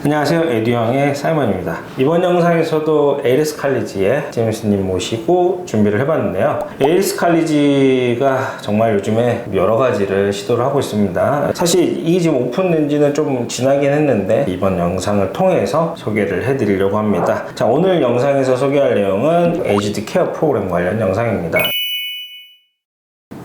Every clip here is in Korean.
안녕하세요, 에듀형의 사이먼입니다. 이번 영상에서도 ALS 칼리지의 제임스님 모시고 준비를 해봤는데요. ALS 칼리지가 정말 요즘에 여러 가지를 시도를 하고 있습니다. 사실 이게 지금 오픈된 지는 좀 지나긴 했는데 이번 영상을 통해서 소개를 해드리려고 합니다. 자, 오늘 영상에서 소개할 내용은 에이지드 케어 프로그램 관련 영상입니다.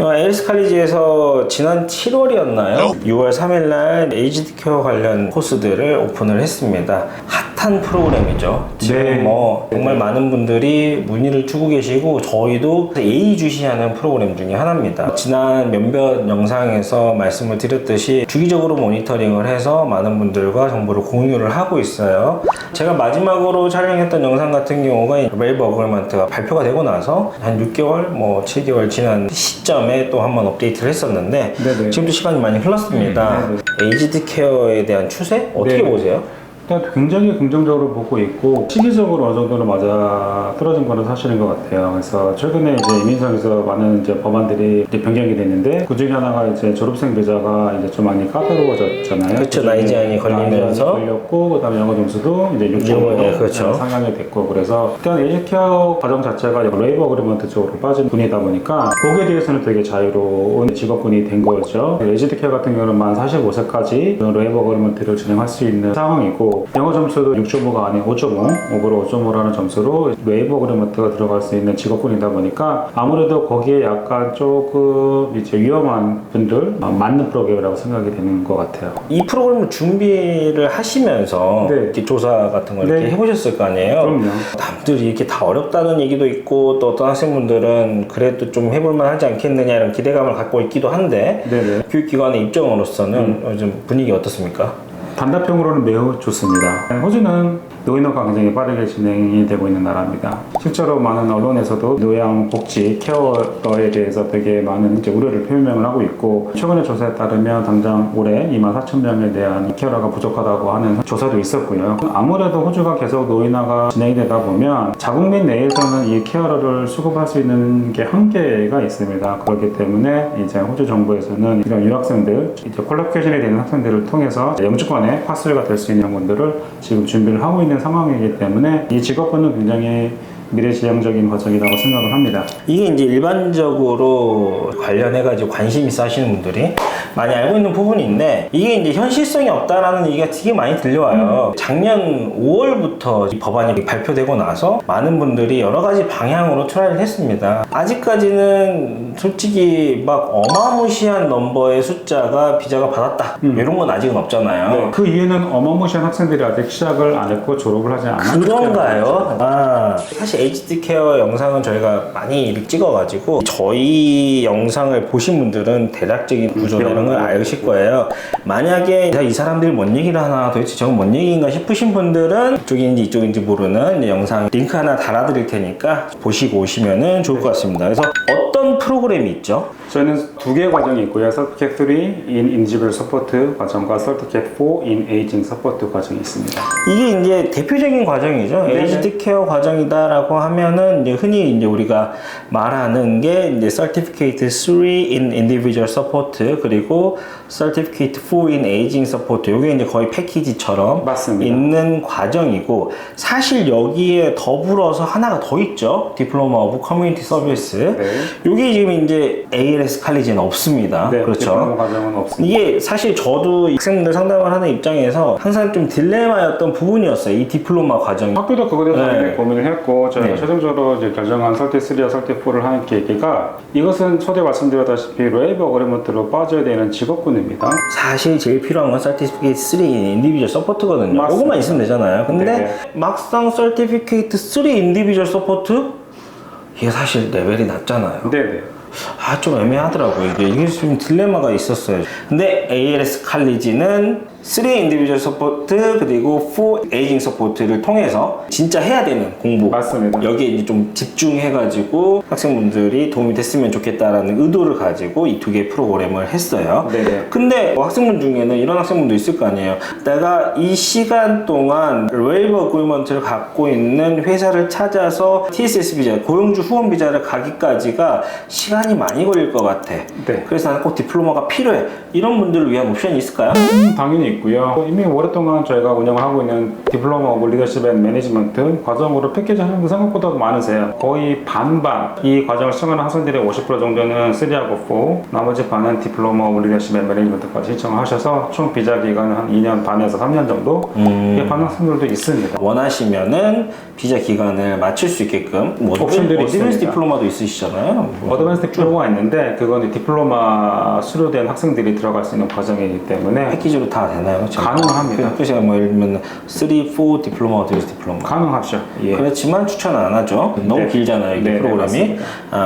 ALS 칼리지에서 지난 7월이었나요? 6월 3일날 에이지드 케어 관련 코스들을 오픈을 했습니다. 핫한 프로그램이죠. 지금 정말 많은 분들이 문의를 주고 계시고 저희도 예의주시하는 프로그램 중에 하나입니다. 지난 몇몇 영상에서 말씀을 드렸듯이 주기적으로 모니터링을 해서 많은 분들과 정보를 공유를 하고 있어요. 제가 마지막으로 촬영했던 영상 같은 경우가 웨이브 어그리먼트가 발표가 되고 나서 한 6개월, 7개월 지난 시점에 또 한번 업데이트를 했었는데 네네. 지금도 시간이 많이 흘렀습니다. 에이지드 케어에 대한 추세? 어떻게 보세요? 일단 굉장히 긍정적으로 보고 있고 시기적으로 어느 정도는 맞아 떨어진 거는 사실인 것 같아요. 그래서 최근에 이제 이민성에서 많은 이제 법안들이 이제 변경이 됐는데 그 중에 하나가 이제 졸업생 비자가 이제 좀 많이 까다로워졌잖아요. 그렇죠. 나이 제한이 걸리면서 걸렸고 그다음에 영어 점수도 이제 6.5로 그렇죠. 상향이 됐고 그래서 일단 에이지 케어 과정 자체가 웨이브 어그리먼트 쪽으로 빠진 분이다 보니까 거기에 대해서는 되게 자유로운 직업군이 된 거죠. 에이지 케어 같은 경우는 만 45세까지 웨이브 어그리먼트를 진행할 수 있는 상황이고 영어 점수도 6.5가 아닌 5.5, 오버로 5.5라는 점수로 웨이브 어그리먼트가 들어갈 수 있는 직업군이다 보니까 아무래도 거기에 약간 조금 이제 위험한 분들 맞는 프로그램이라고 생각이 되는 것 같아요. 이 프로그램을 준비를 하시면서 이렇게 조사 같은 걸 이렇게 해보셨을 거 아니에요? 그럼요. 남들이 이렇게 다 어렵다는 얘기도 있고 또 어떤 학생분들은 그래도 좀 해볼만 하지 않겠느냐 이런 기대감을 갖고 있기도 한데 교육기관의 입장으로서는 요즘 분위기 어떻습니까? 단답형으로는 매우 좋습니다. 호주는 노인화가 굉장히 빠르게 진행이 되고 있는 나라입니다. 실제로 많은 언론에서도 노양 복지 케어에 대해서 되게 많은 이제 우려를 표명을 하고 있고 최근의 조사에 따르면 당장 올해 24,000명에 대한 케어라가 부족하다고 하는 조사도 있었고요. 아무래도 호주가 계속 노인화가 진행이 되다 보면 자국민 내에서는 이 케어를 수급할 수 있는 게 한계가 있습니다. 그렇기 때문에 이제 호주 정부에서는 이런 유학생들, 이제 퀄리피케이션이 되는 학생들을 통해서 영주권의 파스가 될 수 있는 분들을 지금 준비를 하고 있는 상황이기 때문에 이 직업군은 굉장히 미래지향적인 과정이라고 생각을 합니다. 이게 이제 일반적으로 관련해가지고 관심 있어 하시는 분들이 많이 알고 있는 부분인데 이게 이제 현실성이 없다라는 얘기가 되게 많이 들려와요. 작년 5월부터 이 법안이 발표되고 나서 많은 분들이 여러 가지 방향으로 트라이를 했습니다. 아직까지는 솔직히 막 어마무시한 넘버의 숫자가 비자가 받았다 이런 건 아직은 없잖아요. 그 이유는 어마무시한 학생들이 아직 시작을 안 했고 졸업을 하지 않았기 그런가요? 사실 에이지드 케어 영상은 저희가 많이 찍어가지고 저희 영상을 보신 분들은 대략적인 구조라는 걸 알으실 거예요. 만약에 이 사람들이 뭔 얘기를 하나 도대체 저건 뭔 얘기인가 싶으신 분들은 이쪽인지 이쪽인지 모르는 영상 링크 하나 달아드릴 테니까 보시고 오시면 좋을 것 같습니다. 그래서 어떤 프로그램이 있죠? 저희는 두 개의 과정이 있고요. Certificate 3 in Individual Support 과정과 Certificate 4 in Aging Support 과정이 있습니다. 이게 이제 대표적인 과정이죠. 에이지드 케어 과정이다라고 하면은 이제 흔히 이제 우리가 말하는 게 이제 Certificate 3 in Individual Support 그리고 Certificate 4 in Aging Support 이게 이제 거의 패키지처럼 맞습니다. 있는 과정이고 사실 여기에 더불어서 하나가 더 있죠. 디플로마 오브 커뮤니티 서비스. 이게 지금 이제 ALS 칼리지는 없습니다. 그렇죠. 디플로마 과정은 없습니다. 이게 사실 저도 학생들 상담을 하는 입장에서 항상 좀 딜레마였던 부분이었어요. 이 디플로마 과정이. 학교도 그거에 대해서 굉장히 고민을 했고 저희가 최종적으로 이제 결정한 설티3와 설티4를 하는 계기가 이것은 초대 말씀드렸다시피 웨이브 어그리먼트로 빠져야 되는 직업군입니다. 사실 제일 필요한 건 Certificate 3 인디비주얼 서포트거든요. 그것만 있으면 되잖아요. 근데 막상 Certificate 3 인디비주얼 서포트 이게 사실 레벨이 낮잖아요. 좀 애매하더라고요. 이게 좀 딜레마가 있었어요. 근데 ALS 칼리지는 3 인디비주얼 서포트 그리고 4 에이징 서포트를 통해서 진짜 해야 되는 공부 여기에 이제 좀 집중해가지고 학생분들이 도움이 됐으면 좋겠다라는 의도를 가지고 이 두 개의 프로그램을 했어요. 근데 학생분 중에는 이런 학생분도 있을 거 아니에요. 내가 이 시간 동안 웨이브 어그리먼트를 갖고 있는 회사를 찾아서 TSS 비자, 고용주 후원 비자를 가기까지가 시간이 많이 걸릴 것 같아. 그래서 나는 꼭 디플로마가 필요해. 이런 분들을 위한 옵션이 있을까요? 당연히 있고요. 이미 오랫동안 저희가 운영하고 있는 디플로마 오브 리더십 앤 매니지먼트 과정으로 패키지 하는 게 생각보다 많으세요. 거의 반반. 이 과정을 시청하는 학생들의 50% 정도는 3하고 4, 나머지 반은 디플로마 오브 리더십 앤 매니지먼트까지 신청하셔서 총 비자 기간은 한 2년 반에서 3년 정도 받는 학생들도 있습니다. 원하시면은 비자 기간을 맞출 수 있게끔 뭐 옵션들이 어드밴스 있습니다. 디플로마도 있으시잖아요. 어드밴스 디플로마가 있는데 그건 디플로마 수료된 학생들이 들어갈 수 있는 과정이기 때문에 패키지로 다 되나요? 가능합니다. 학교시가 뭐 예를 들면 3, 4 디플로마, 어드밴스 디플로마 가능하죠. 예. 그렇지만 추천 안 하죠. 너무 네. 길잖아요. 이게 네, 프로그램이. 맞습니다.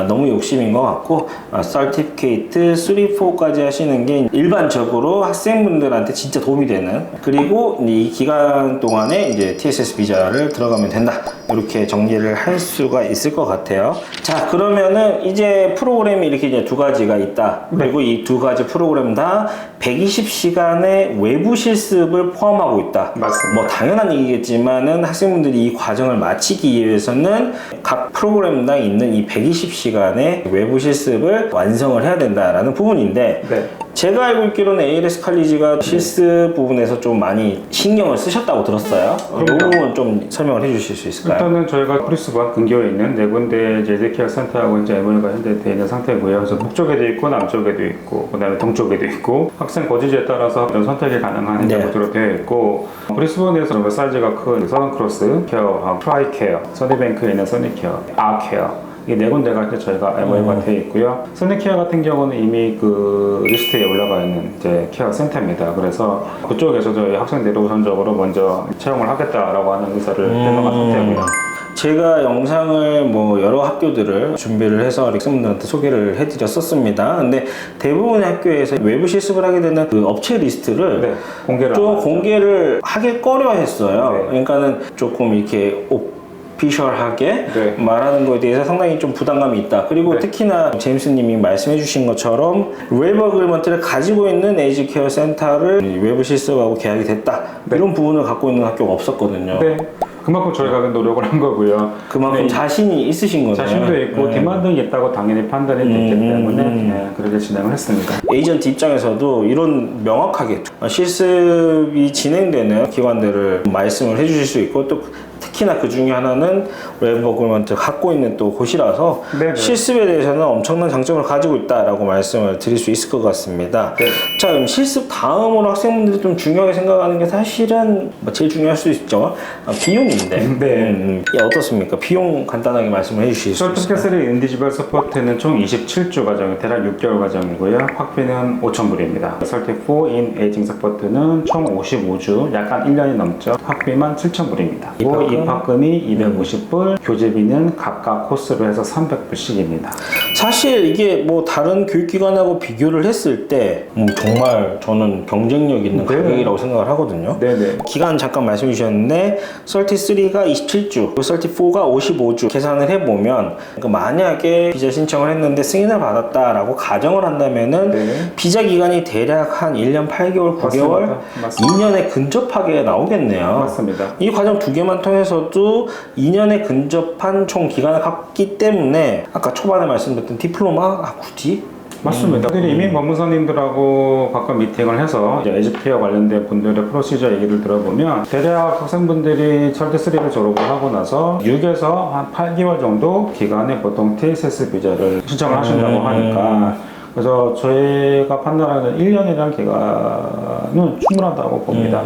너무 욕심인 것 같고 서티피케이트 3, 4까지 하시는 게 일반적으로 학생분들한테 진짜 도움이 되는, 그리고 이 기간 동안에 이제 TSS 비자를 들어가면 된다, 이렇게 정리를 할 수가 있을 것 같아요. 자, 그러면은 이제 프로그램이 이렇게 이제 두 가지가 있다. 그리고 이 두 가지 프로그램 다 120시간의 외부 실습을 포함하고 있다. 맞습니다. 뭐 당연한 얘기겠지만은 학생분들이 이 과정을 마치기 위해서는 각 프로그램당 있는 이 120시간의 외부 실습을 완성을 해야 된다라는 부분인데, 네. 제가 알고 있기로는 ALS 칼리지가 실습 부분에서 좀 많이 신경을 쓰셨다고 들었어요. 이 부분 좀 설명을 해주실 수 있을까요? 일단은 저희가 프리스번 근교에 있는 네 군데 이제 에듀케어 센터하고 이제 MOU가 현재 되어 있는 상태고요. 그래서 북쪽에도 있고 남쪽에도 있고 그다음에 동쪽에도 있고 학생 거주지에 따라서 이런 선택이 가능한 네. 곳으로 되어 있고, 브리스번에서 사이즈가 큰 서던크로스 케어하고 트라이케어, 서니뱅크에 있는 서니케어, 아케어, 이 네 군데가 이제 저희가 MOU가 되어 있고요. 서니케어 같은 경우는 이미 그 리스트에 올라가 있는 이제 케어 센터입니다. 그래서 그쪽에서 저희 학생들이 우선적으로 먼저 채용을 하겠다라고 하는 의사를 표명한 상태고요. 제가 영상을 뭐 여러 학교들을 준비를 해서 학생분들한테 소개를 해드렸었습니다. 근데 대부분의 학교에서 외부 실습을 하게 되는 그 업체 리스트를 네, 공개를 좀 안 하죠. 공개를 하길 꺼려했어요. 네. 그러니까는 조금 이렇게 오피셜하게 네. 말하는 것에 대해서 상당히 좀 부담감이 있다. 그리고 네. 특히나 제임스님이 말씀해 주신 것처럼 웨이버 어그리먼트를 가지고 있는 에이지 케어 센터를 외부 실습하고 계약이 됐다. 네. 이런 부분을 갖고 있는 학교가 없었거든요. 네. 그만큼 저희가 노력을 한 거고요. 그만큼 네, 자신이 있으신 거네요. 자신도 있고 네. 디만드가 있다고 당연히 판단이 됐기 때문에 네, 그렇게 진행을 했습니다. 에이전트 입장에서도 이런 명확하게 실습이 진행되는 기관들을 말씀을 해주실 수 있고, 또 특히나 그 중에 하나는 웨이버 어그리먼트 갖고 있는 또 곳이라서 네네. 실습에 대해서는 엄청난 장점을 가지고 있다라고 말씀을 드릴 수 있을 것 같습니다. 네. 자, 그럼 실습 다음으로 학생분들이 좀 중요하게 생각하는 게 사실은 뭐 제일 중요할 수 있죠. 비용인데. 네. 어떻습니까? 비용 간단하게 말씀을 해주실 수 있을까요? 서티피케이트 인디지벌 서포트는 총 27주 과정, 대략 6개월 과정이고요. 학비는 5,000불입니다. 서티포 인 에이징 서포트는 총 55주, 약간 1년이 넘죠. 학비만 7,000불입니다. 그리고 입학금이 250불, 교재비는 각각 코스로 해서 300불씩입니다. 사실 이게 뭐 다른 교육기관하고 비교를 했을 때 정말 저는 경쟁력 있는 네. 가격이라고 생각을 하거든요. 네네. 기간 잠깐 말씀해 주셨는데 33가 27주, 34가 55주 계산을 해보면, 그러니까 만약에 비자 신청을 했는데 승인을 받았다라고 가정을 한다면은 네. 비자 기간이 대략 한 1년 8개월, 9개월, 맞습니다. 2년에 근접하게 나오겠네요. 맞습니다. 이 과정 두 개만 통해서도 2년에 근접한 총 기간을 갖기 때문에 아까 초반에 말씀드렸던 디플로마 굳이? 맞습니다. 이민 법무사님들하고 가끔 미팅을 해서 이제 에듀케어 관련된 분들의 프로시저 얘기를 들어보면, 대략 학생분들이 설대3를 졸업을 하고 나서 6에서 한 8개월 정도 기간에 보통 TSS 비자를 신청을 하신다고 하니까, 그래서 저희가 판단하는 1년이라는 기간은 충분하다고 봅니다.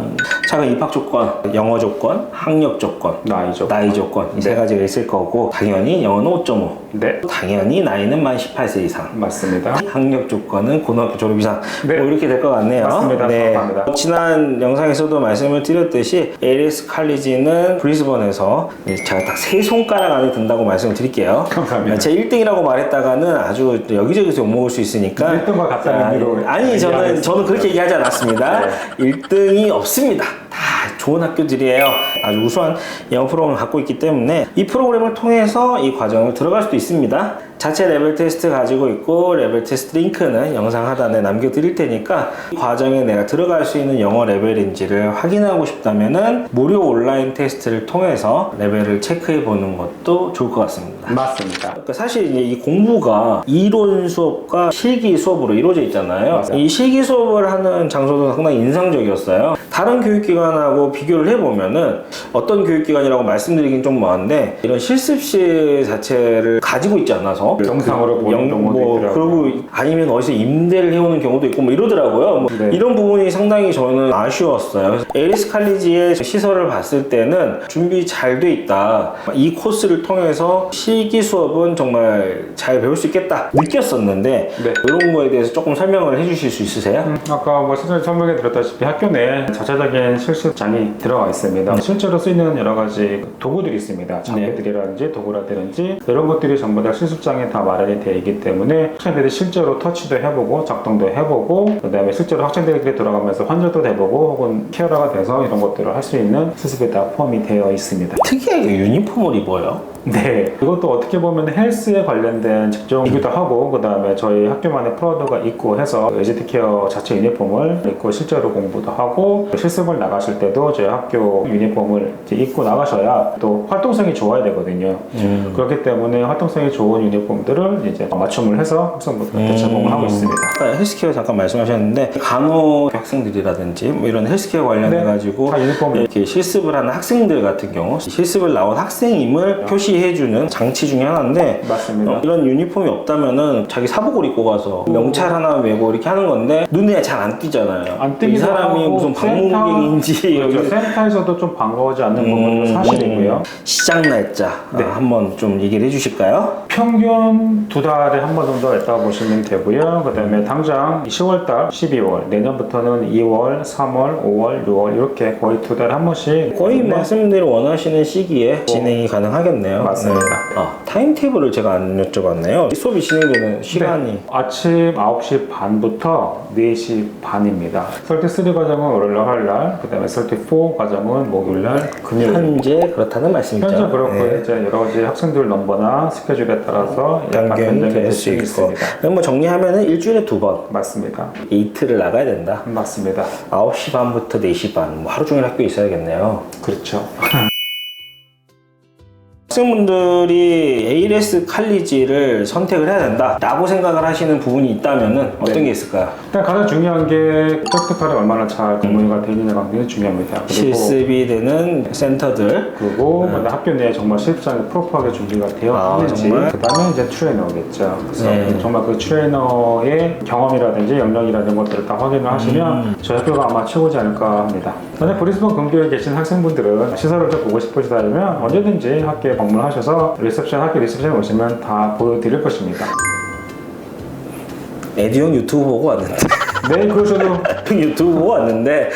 자, 그럼 입학 조건, 영어 조건, 학력 조건, 나이죠. 나이 조건 이 세 가지가 있을 거고, 당연히 영어는 5.5, 네, 당연히 나이는 만 18세 이상, 맞습니다. 학력 조건은 고등학교 졸업 이상. 네. 뭐 이렇게 될 것 같네요. 맞습니다. 정확합니다. 지난 영상에서도 말씀을 드렸듯이 ALS 칼리지는 브리스번에서 제가 딱 세 손가락 안에 든다고 말씀을 드릴게요. 감사합니다. 제 1등이라고 말했다가는 아주 여기저기서 욕먹을 수 있으니까. 1등과 같다는 의미로 아니, 저는 그렇게 얘기하지 않았습니다. 네. 1등이 없습니다. 다 좋은 학교들이에요. 아주 우수한 영어 프로그램을 갖고 있기 때문에 이 프로그램을 통해서 이 과정을 들어갈 수도 있습니다. 자체 레벨 테스트 가지고 있고 레벨 테스트 링크는 영상 하단에 남겨드릴 테니까 이 과정에 내가 들어갈 수 있는 영어 레벨인지를 확인하고 싶다면은 무료 온라인 테스트를 통해서 레벨을 체크해 보는 것도 좋을 것 같습니다. 맞습니다. 그러니까 사실 이제 이 공부가 이론 수업과 실기 수업으로 이루어져 있잖아요. 맞아요. 이 실기 수업을 하는 장소도 상당히 인상적이었어요. 다른 교육기관하고 비교를 해보면은 어떤 교육기관이라고 말씀드리긴 좀 뭐한데 이런 실습실 자체를 가지고 있지 않아서 영상으로 보는 경우도 있더라고요. 그리고 아니면 어디서 임대를 해오는 경우도 있고 뭐 이러더라고요. 뭐 네. 이런 부분이 상당히 저는 아쉬웠어요. 에리스 칼리지의 시설을 봤을 때는 준비 잘 돼 있다. 이 코스를 통해서 실기 수업은 정말 잘 배울 수 있겠다 느꼈었는데 네. 이런 거에 대해서 조금 설명을 해주실 수 있으세요? 아까 뭐 실제로 설명해 드렸다시피 학교 내에 자체적인 실습장이 들어가 있습니다. 실제로 쓰이는 여러 가지 도구들이 있습니다. 장비들이라든지 도구라든지 이런 것들이 전부 다 실습장에 다 마련이 되어 있기 때문에 학생들이 실제로 터치도 해보고 작동도 해보고 그 다음에 실제로 학생들에게 돌아가면서 환자도 해보고 혹은 케어러가 돼서 이런 것들을 할 수 있는 실습에 다 포함이 되어 있습니다. 특이하게 유니폼을 입어요. 네, 이것도 어떻게 보면 헬스에 관련된 직종이기도 하고 그 다음에 저희 학교만의 프라우드가 있고 해서 에이지드 자체 유니폼을 입고 실제로 공부도 하고 실습을 나가실 때도 저희 학교 유니폼을 이제 입고 나가셔야 또 활동성이 좋아야 되거든요. 그렇기 때문에 활동성이 좋은 유니폼들을 이제 맞춤을 해서 학생분들한테 제공을 하고 있습니다. 헬스케어 잠깐 말씀하셨는데 간호 학생들이라든지 뭐 이런 헬스케어 관련해 가지고 다 유니폼을 이렇게 실습을 하는 학생들 같은 경우 실습을 나온 학생임을 표시해주는 장치 중에 하나인데 맞습니다. 이런 유니폼이 없다면은 자기 사복을 입고 가서 명찰 하나 메고 이렇게 하는 건데 눈에 잘 안 띄잖아요. 안 이 띄기도 사람이 하고 무슨 방문객인지 그렇죠. 센터에서도 좀 반가워지 않는 부분도 사실이고요. 시작 날짜 한번 좀 얘기를 해주실까요? 평균 2달에 한 번 정도 있다고 보시면 되고요. 그 다음에 당장 10월달, 12월, 내년부터는 2월, 3월, 5월, 6월 이렇게 거의 2달에 한 번씩 거의 말씀대로 원하시는 시기에 진행이 가능하겠네요. 맞습니다. 네. 타임테이블을 제가 안 여쭤봤네요. 수업이 진행되는 시간이 아침 9시 반부터 4시 반입니다. 설티3 과정은 월요일 화요일날, 그 다음에 설티4 과정은 목요일날, 금요일. 현재 그렇다는 말씀이죠. 현재 그렇고 네. 이제 여러 가지 학생들 넘버나 스케줄에 따라서 약간 변경이 될 될 수 수 있고. 있습니다. 그럼 뭐 정리하면은 일주일에 2번 맞습니다. 이틀을 나가야 된다. 맞습니다. 9시 반부터 4시 반. 뭐 하루 종일 학교에 있어야겠네요. 그렇죠. 학생분들이 ALS 칼리지를 선택을 해야 된다 라고 생각을 하시는 부분이 있다면 어떤 게 있을까요? 일단 가장 중요한 게 프랙티컬이 얼마나 잘 공부가 되어 있느냐가 굉장히 중요합니다. 그리고 실습이 되는 센터들 그리고 학교 내에 정말 실습장이 프로퍼하게 준비가 되어 있는지 정말? 그 다음에 이제 트레이너겠죠. 그래서 네. 정말 그 트레이너의 경험이라든지 역량이라는 것들을 다 확인을 하시면 저희 학교가 아마 최고지 않을까 합니다. 만약 브리스번 근교에 계신 학생분들은 시설을 좀 보고 싶으시다면 언제든지 학교에 방문하셔서 학교 리셉션에 오시면 다 보여드릴 것입니다. 에듀형 유튜브 보고 왔는데 네, 그러셔도 유튜브 보고 왔는데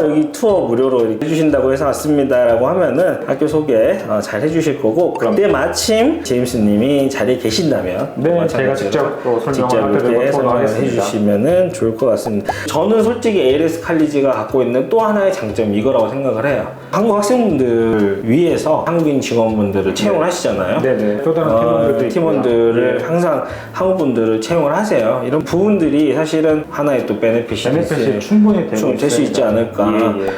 여기 투어 무료로 이렇게 해주신다고 해서 왔습니다 라고 하면은 학교 소개 잘 해주실 거고 그때 마침 제임스님이 자리에 계신다면 네, 제가 직접 또 직접 설명을 이렇게 설명을 하겠습니다. 해주시면은 좋을 것 같습니다. 저는 솔직히 ALS 칼리지가 갖고 있는 또 하나의 장점이 이거라고 생각을 해요. 한국 학생분들 위해서 한국인 직원분들을 채용을 하시잖아요. 네네. 또 다른 팀원들을 네. 항상 한국 분들을 채용을 하세요. 이런 부분들이 사실은 하나의 또 베네핏이 충분히 될 수 있지 않을까. 예.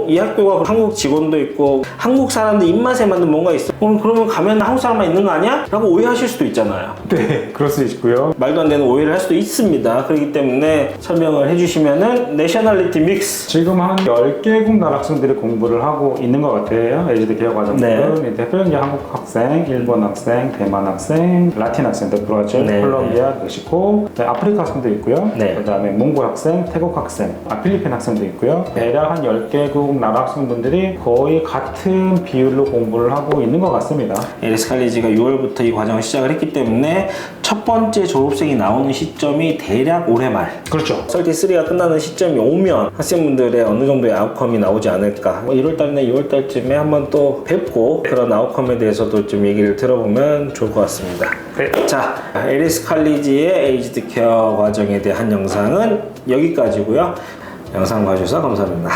이 학교가 한국 직원도 있고 한국 사람들 입맛에 맞는 뭔가 있어. 그러면 가면 한국 사람만 있는 거 아니야? 라고 오해하실 수도 있잖아요. 네, 그럴 수 있고요. 말도 안 되는 오해를 할 수도 있습니다. 그렇기 때문에 설명을 해주시면은 내셔널리티 믹스. 지금 한 10개국 나라 학생들이 공부를 하고 있는 것 같아요. 에이지드 개혁 과정들은 대표적인 게 한국 학생, 일본 학생, 대만 학생, 라틴 학생들 브라질, 콜롬비아, 멕시코, 아프리카 학생도 있고요. 그 다음에 몽골 학생, 태국 학생, 필리핀 학생도 있고요. 대략 한 10개국 나라 학생분들이 거의 같은 비율로 공부를 하고 있는 것 같습니다. ALS 칼리지가 6월부터 이 과정을 시작을 했기 때문에 첫 번째 졸업생이 나오는 시점이 대략 올해 말. 그렇죠. 설티3가 끝나는 시점이 오면 학생분들의 어느 정도의 아웃컴이 나오지 않을까. 1월달이나 2월달쯤에 한번 또 뵙고 그런 아웃컴에 대해서도 좀 얘기를 들어보면 좋을 것 같습니다. 자, ALS 칼리지의 에이지드 케어 과정에 대한 영상은 여기까지고요. 영상 봐주셔서 감사합니다.